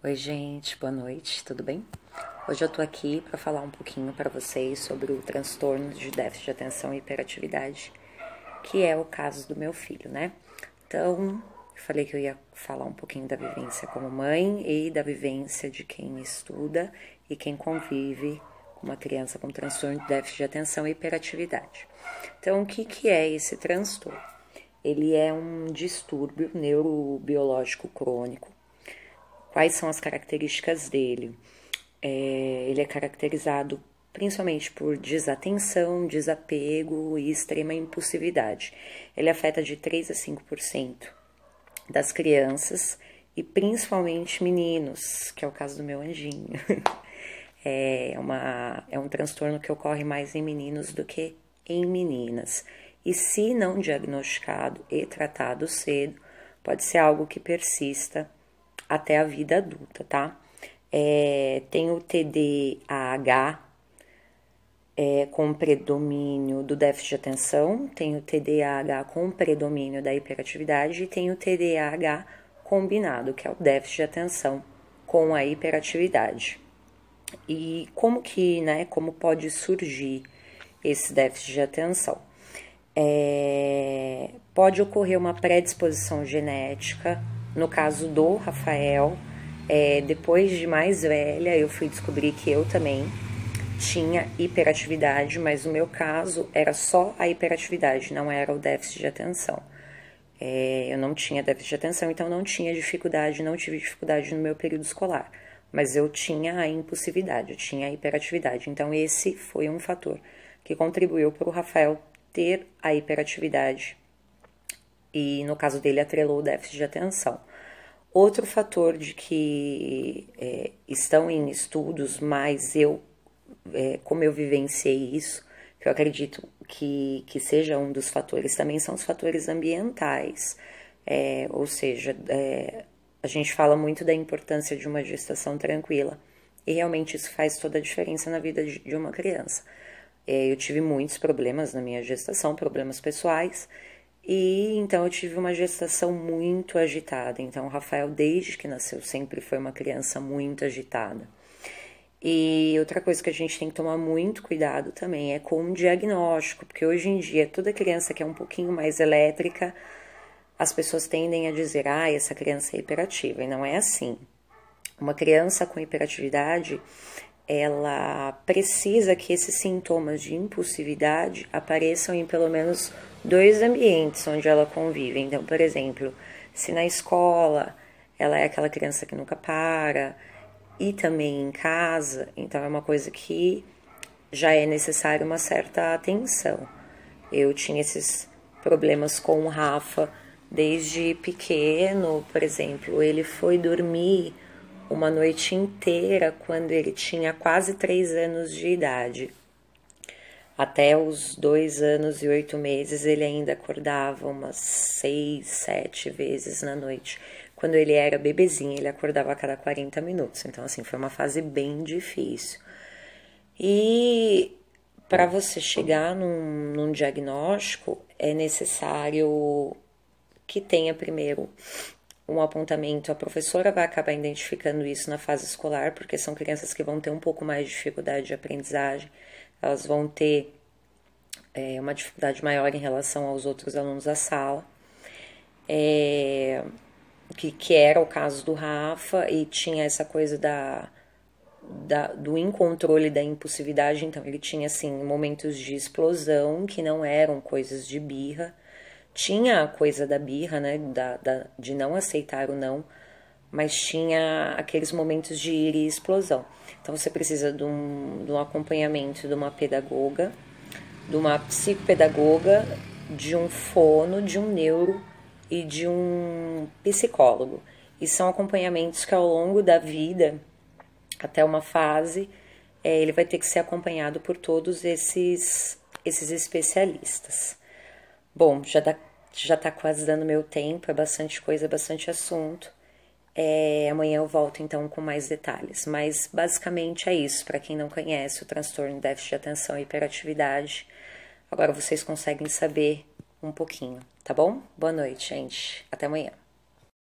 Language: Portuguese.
Oi, gente, boa noite, tudo bem? Hoje eu tô aqui para falar um pouquinho para vocês sobre o transtorno de déficit de atenção e hiperatividade, que é o caso do meu filho, né? Então, eu falei que eu ia falar um pouquinho da vivência como mãe e da vivência de quem estuda e quem convive com uma criança com transtorno de déficit de atenção e hiperatividade. Então, o que é esse transtorno? Ele é um distúrbio neurobiológico crônico. Quais são as características dele? Ele é caracterizado principalmente por desatenção, desapego e extrema impulsividade. Ele afeta de 3 a 5% das crianças e principalmente meninos, que é o caso do meu anjinho. É um transtorno que ocorre mais em meninos do que em meninas. E se não diagnosticado e tratado cedo, pode ser algo que persista até a vida adulta, tá? Tem o TDAH com predomínio do déficit de atenção, tem o TDAH com predomínio da hiperatividade e tem o TDAH combinado, que é o déficit de atenção com a hiperatividade. E como pode surgir esse déficit de atenção? Pode ocorrer uma predisposição genética. No caso do Rafael, depois de mais velha, eu fui descobrir que eu também tinha hiperatividade, mas no meu caso era só a hiperatividade, não era o déficit de atenção. Eu não tinha déficit de atenção, então não tinha dificuldade, não tive dificuldade no meu período escolar, mas eu tinha a impulsividade, eu tinha a hiperatividade. Então esse foi um fator que contribuiu para o Rafael ter a hiperatividade e no caso dele atrelou o déficit de atenção. Outro fator de que estão em estudos, mas como eu vivenciei isso, que eu acredito que seja um dos fatores, também são os fatores ambientais. Ou seja, a gente fala muito da importância de uma gestação tranquila, e realmente isso faz toda a diferença na vida de uma criança. Eu tive muitos problemas na minha gestação, problemas pessoais, e então eu tive uma gestação muito agitada. Então o Rafael, desde que nasceu, sempre foi uma criança muito agitada. E outra coisa que a gente tem que tomar muito cuidado também é com o diagnóstico, porque hoje em dia toda criança que é um pouquinho mais elétrica, as pessoas tendem a dizer, essa criança é hiperativa, e não é assim. Uma criança com hiperatividade, ela precisa que esses sintomas de impulsividade apareçam em pelo menos 2 ambientes onde ela convive. Então, por exemplo, se na escola ela é aquela criança que nunca para, e também em casa, então é uma coisa que já é necessário uma certa atenção. Eu tinha esses problemas com o Rafa desde pequeno, por exemplo, ele foi dormir uma noite inteira quando ele tinha quase 3 anos de idade. Até os 2 anos e 8 meses ele ainda acordava umas 6, 7 vezes na noite. Quando ele era bebezinho, ele acordava a cada 40 minutos. Então, assim, foi uma fase bem difícil. E para você chegar num diagnóstico, é necessário que tenha primeiro um apontamento. A professora vai acabar identificando isso na fase escolar, porque são crianças que vão ter um pouco mais de dificuldade de aprendizagem, elas vão ter uma dificuldade maior em relação aos outros alunos da sala, que era o caso do Rafa, e tinha essa coisa do incontrole da impulsividade. Então ele tinha assim momentos de explosão que não eram coisas de birra. Tinha a coisa da birra, né, de não aceitar o não, mas tinha aqueles momentos de ira e explosão. Então você precisa de um acompanhamento de uma pedagoga, de uma psicopedagoga, de um fono, de um neuro e de um psicólogo. E são acompanhamentos que ao longo da vida, até uma fase, ele vai ter que ser acompanhado por todos esses especialistas. Bom, já tá quase dando meu tempo, é bastante coisa, é bastante assunto. Amanhã eu volto então com mais detalhes, mas basicamente é isso. Para quem não conhece o transtorno de déficit de atenção e hiperatividade, agora vocês conseguem saber um pouquinho, tá bom? Boa noite, gente. Até amanhã.